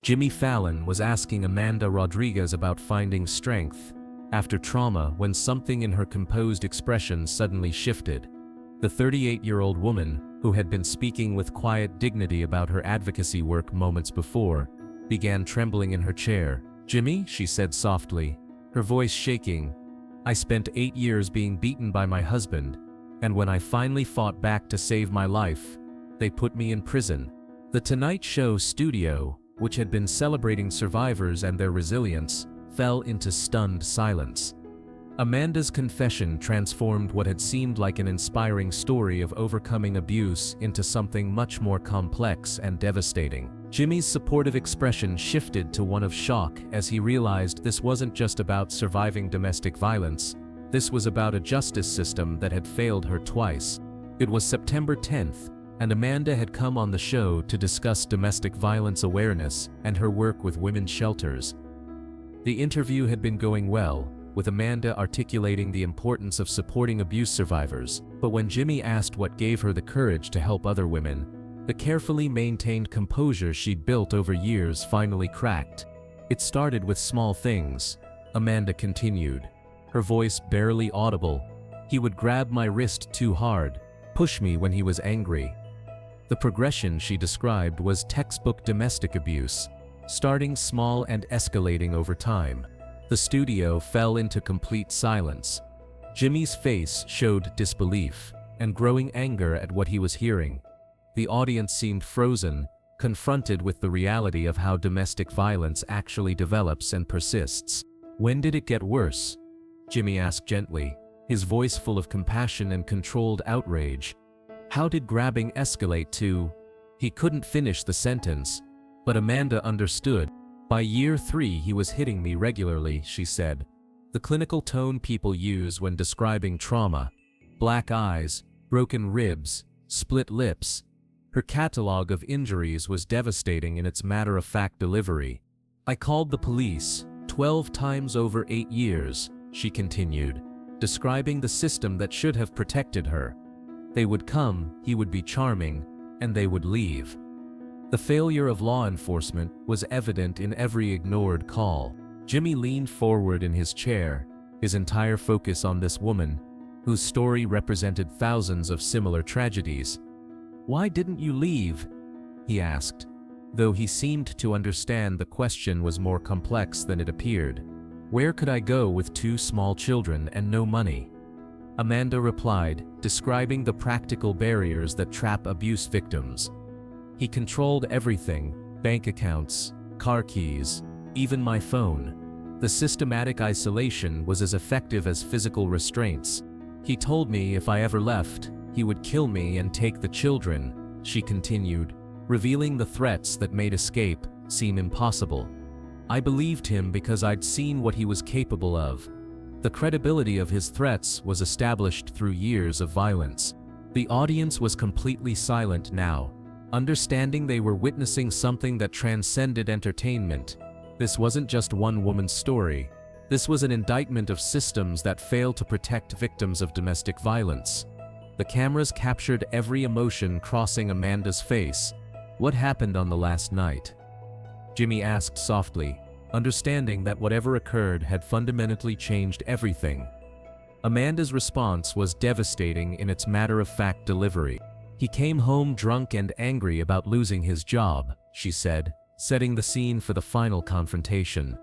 Jimmy Fallon was asking Amanda Rodriguez about finding strength after trauma when something in her composed expression suddenly shifted. The 38-year-old woman, who had been speaking with quiet dignity about her advocacy work moments before, began trembling in her chair. "Jimmy," she said softly, her voice shaking, "I spent 8 years being beaten by my husband, and when I finally fought back to save my life, they put me in prison." The Tonight Show studio, which had been celebrating survivors and their resilience, fell into stunned silence. Amanda's confession transformed what had seemed like an inspiring story of overcoming abuse into something much more complex and devastating. Jimmy's supportive expression shifted to one of shock as he realized this wasn't just about surviving domestic violence, this was about a justice system that had failed her twice. It was September 10th, and Amanda had come on the show to discuss domestic violence awareness and her work with women's shelters. The interview had been going well, with Amanda articulating the importance of supporting abuse survivors, but when Jimmy asked what gave her the courage to help other women, the carefully maintained composure she'd built over years finally cracked. "It started with small things," Amanda continued, her voice barely audible. "He would grab my wrist too hard, push me when he was angry." The progression she described was textbook domestic abuse, starting small and escalating over time. The studio fell into complete silence. Jimmy's face showed disbelief and growing anger at what he was hearing. The audience seemed frozen, confronted with the reality of how domestic violence actually develops and persists. "When did it get worse?" Jimmy asked gently, his voice full of compassion and controlled outrage. "How did grabbing escalate to—" He couldn't finish the sentence, but Amanda understood. "By year 3 he was hitting me regularly," she said, the clinical tone people use when describing trauma. Black eyes, broken ribs, split lips. Her catalog of injuries was devastating in its matter-of-fact delivery. "I called the police 12 times over 8 years, she continued, describing the system that should have protected her. They would come, he would be charming, and they would leave. The failure of law enforcement was evident in every ignored call." Jimmy leaned forward in his chair, his entire focus on this woman, whose story represented thousands of similar tragedies. "Why didn't you leave?" he asked, though he seemed to understand the question was more complex than it appeared. "Where could I go with 2 small children and no money?" Amanda replied, describing the practical barriers that trap abuse victims. "He controlled everything, bank accounts, car keys, even my phone. The systematic isolation was as effective as physical restraints. He told me if I ever left, he would kill me and take the children," she continued, revealing the threats that made escape seem impossible. "I believed him because I'd seen what he was capable of." The credibility of his threats was established through years of violence. The audience was completely silent now, understanding they were witnessing something that transcended entertainment. This wasn't just one woman's story. This was an indictment of systems that fail to protect victims of domestic violence. The cameras captured every emotion crossing Amanda's face. "What happened on the last night?" Jimmy asked softly, understanding that whatever occurred had fundamentally changed everything. Amanda's response was devastating in its matter-of-fact delivery. "He came home drunk and angry about losing his job," she said, setting the scene for the final confrontation.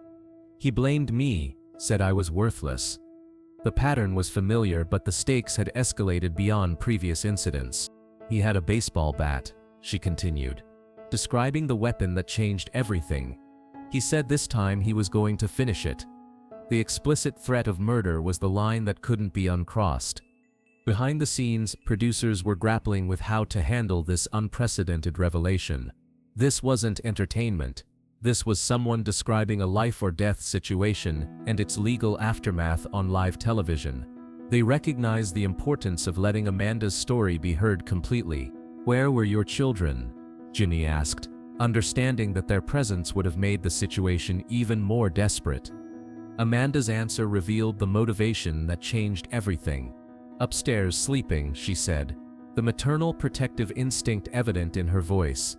"He blamed me, said I was worthless." The pattern was familiar, but the stakes had escalated beyond previous incidents. "He had a baseball bat," she continued, describing the weapon that changed everything. "He said this time he was going to finish it." The explicit threat of murder was the line that couldn't be uncrossed. Behind the scenes, producers were grappling with how to handle this unprecedented revelation. This wasn't entertainment. This was someone describing a life-or-death situation and its legal aftermath on live television. They recognized the importance of letting Amanda's story be heard completely. "Where were your children?" Jimmy asked, understanding that their presence would have made the situation even more desperate. Amanda's answer revealed the motivation that changed everything. "Upstairs sleeping," she said, the maternal protective instinct evident in her voice.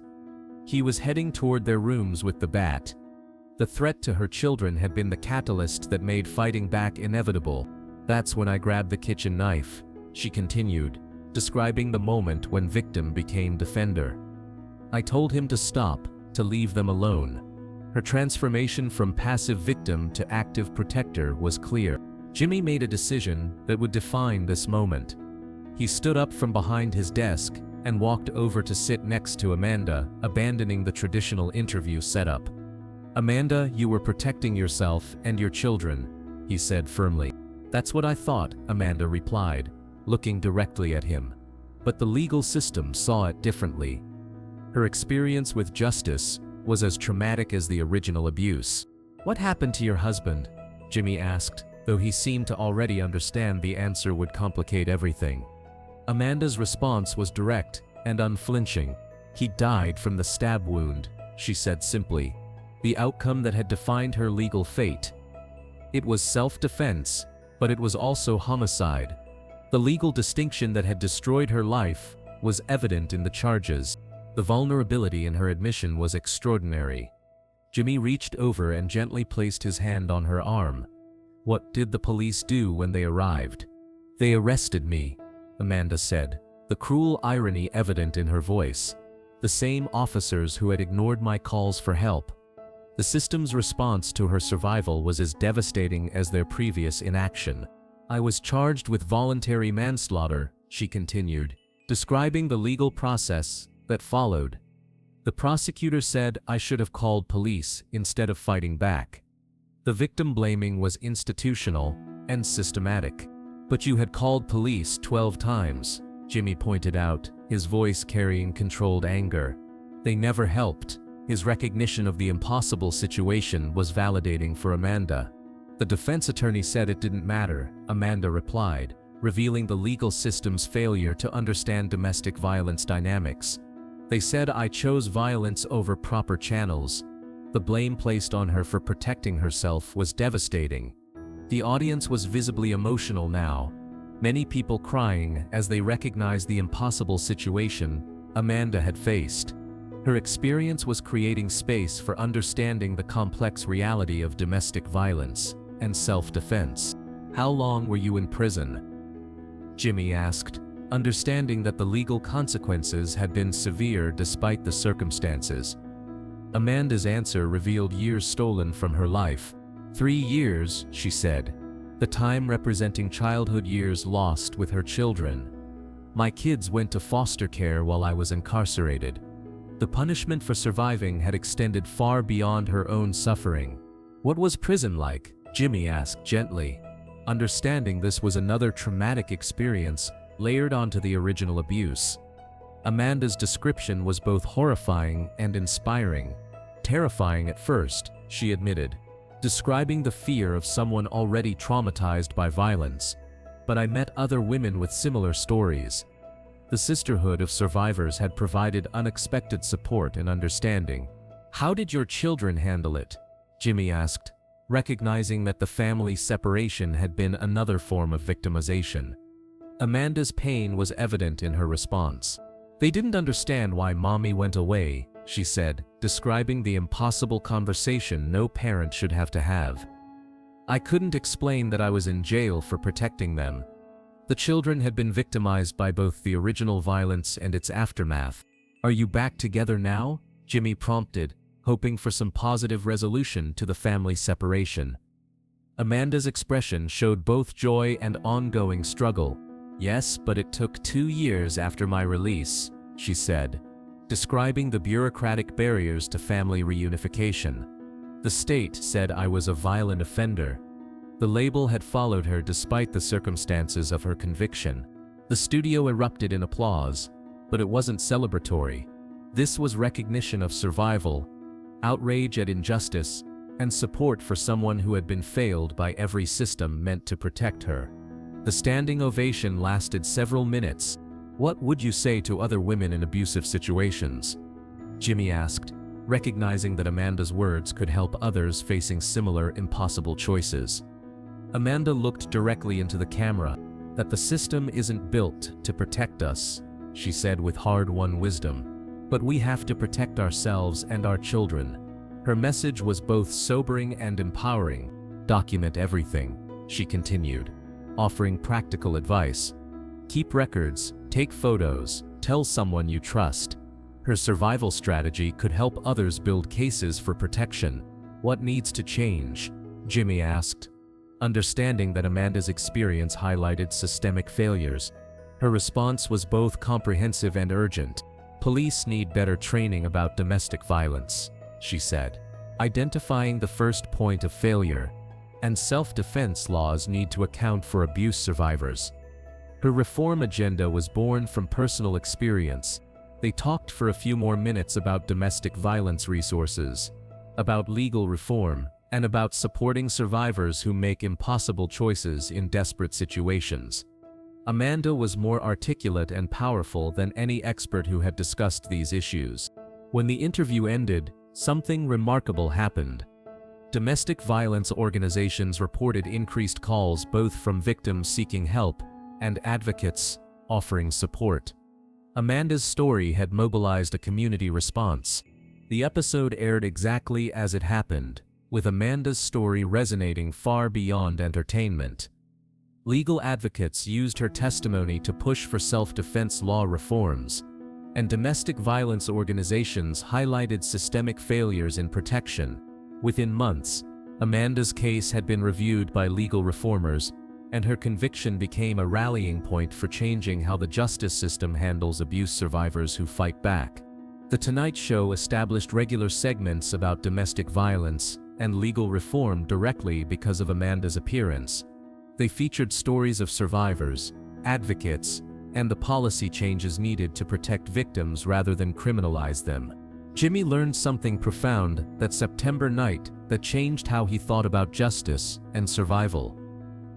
He was heading toward their rooms with the bat. The threat to her children had been the catalyst that made fighting back inevitable. That's when I grabbed the kitchen knife, she continued, describing the moment when victim became defender. I told him to stop, to leave them alone. Her transformation from passive victim to active protector was clear. Jimmy made a decision that would define this moment. He stood up from behind his desk and walked over to sit next to Amanda, abandoning the traditional interview setup. "Amanda, you were protecting yourself and your children," he said firmly. "That's what I thought," Amanda replied, looking directly at him. But the legal system saw it differently. Her experience with justice was as traumatic as the original abuse. "What happened to your husband?" Jimmy asked, though he seemed to already understand the answer would complicate everything. Amanda's response was direct and unflinching. "He died from the stab wound," she said simply, the outcome that had defined her legal fate. It was self-defense, but it was also homicide. The legal distinction that had destroyed her life was evident in the charges. The vulnerability in her admission was extraordinary. Jimmy reached over and gently placed his hand on her arm. "What did the police do when they arrived?" "They arrested me," Amanda said, the cruel irony evident in her voice. "The same officers who had ignored my calls for help." The system's response to her survival was as devastating as their previous inaction. "I was charged with voluntary manslaughter," she continued, describing the legal process that followed. "The prosecutor said I should have called police instead of fighting back. The victim blaming was institutional and systematic." "But you had called police 12 times, Jimmy pointed out, his voice carrying controlled anger. "They never helped." His recognition of the impossible situation was validating for Amanda. "The defense attorney said it didn't matter," Amanda replied, revealing the legal system's failure to understand domestic violence dynamics. "They said I chose violence over proper channels." The blame placed on her for protecting herself was devastating. The audience was visibly emotional now, many people crying as they recognized the impossible situation Amanda had faced. Her experience was creating space for understanding the complex reality of domestic violence and self-defense. "How long were you in prison?" Jimmy asked, understanding that the legal consequences had been severe despite the circumstances. Amanda's answer revealed years stolen from her life. 3 years, she said, the time representing childhood years lost with her children. "My kids went to foster care while I was incarcerated." The punishment for surviving had extended far beyond her own suffering. "What was prison like?" Jimmy asked gently, understanding this was another traumatic experience layered onto the original abuse. Amanda's description was both horrifying and inspiring. Terrifying at first, she admitted, describing the fear of someone already traumatized by violence. "But I met other women with similar stories." The sisterhood of survivors had provided unexpected support and understanding. "How did your children handle it?" Jimmy asked, recognizing that the family separation had been another form of victimization. Amanda's pain was evident in her response. "They didn't understand why Mommy went away," she said, describing the impossible conversation no parent should have to have. "I couldn't explain that I was in jail for protecting them." The children had been victimized by both the original violence and its aftermath. "Are you back together now?" Jimmy prompted, hoping for some positive resolution to the family separation. Amanda's expression showed both joy and ongoing struggle. "Yes, but it took 2 years after my release," she said, describing the bureaucratic barriers to family reunification. "The state said I was a violent offender." The label had followed her despite the circumstances of her conviction. The studio erupted in applause, but it wasn't celebratory. This was recognition of survival, outrage at injustice, and support for someone who had been failed by every system meant to protect her. The standing ovation lasted several minutes. "What would you say to other women in abusive situations?" Jimmy asked, recognizing that Amanda's words could help others facing similar impossible choices. Amanda looked directly into the camera. "That the system isn't built to protect us," she said with hard-won wisdom. But we have to protect ourselves and our children. Her message was both sobering and empowering. Document everything, she continued, offering practical advice. Keep records, take photos, tell someone you trust. Her survival strategy could help others build cases for protection. What needs to change? Jimmy asked, understanding that Amanda's experience highlighted systemic failures. Her response was both comprehensive and urgent. Police need better training about domestic violence, she said, identifying the first point of failure, and self-defense laws need to account for abuse survivors. Her reform agenda was born from personal experience. They talked for a few more minutes about domestic violence resources, about legal reform, and about supporting survivors who make impossible choices in desperate situations. Amanda was more articulate and powerful than any expert who had discussed these issues. When the interview ended, something remarkable happened. Domestic violence organizations reported increased calls both from victims seeking help and advocates offering support. Amanda's story had mobilized a community response. The episode aired exactly as it happened, with Amanda's story resonating far beyond entertainment. Legal advocates used her testimony to push for self-defense law reforms, and domestic violence organizations highlighted systemic failures in protection. Within months, Amanda's case had been reviewed by legal reformers, and her conviction became a rallying point for changing how the justice system handles abuse survivors who fight back. The Tonight Show established regular segments about domestic violence and legal reform directly because of Amanda's appearance. They featured stories of survivors, advocates, and the policy changes needed to protect victims rather than criminalize them. Jimmy learned something profound that September night that changed how he thought about justice and survival.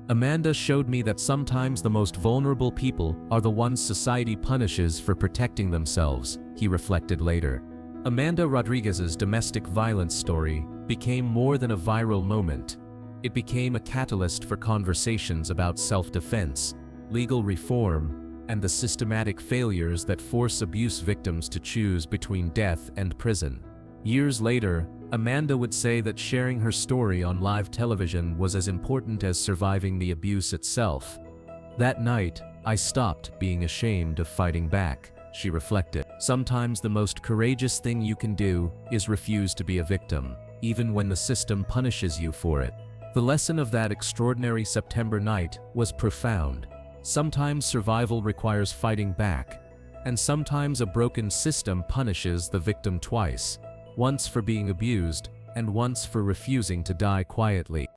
Amanda showed me that sometimes the most vulnerable people are the ones society punishes for protecting themselves, he reflected later. Amanda Rodriguez's domestic violence story became more than a viral moment. It became a catalyst for conversations about self-defense, legal reform, and the systematic failures that force abuse victims to choose between death and prison. Years later, Amanda would say that sharing her story on live television was as important as surviving the abuse itself. That night, I stopped being ashamed of fighting back, she reflected. Sometimes the most courageous thing you can do is refuse to be a victim, even when the system punishes you for it. The lesson of that extraordinary September night was profound. Sometimes survival requires fighting back, and sometimes a broken system punishes the victim twice, once for being abused and once for refusing to die quietly.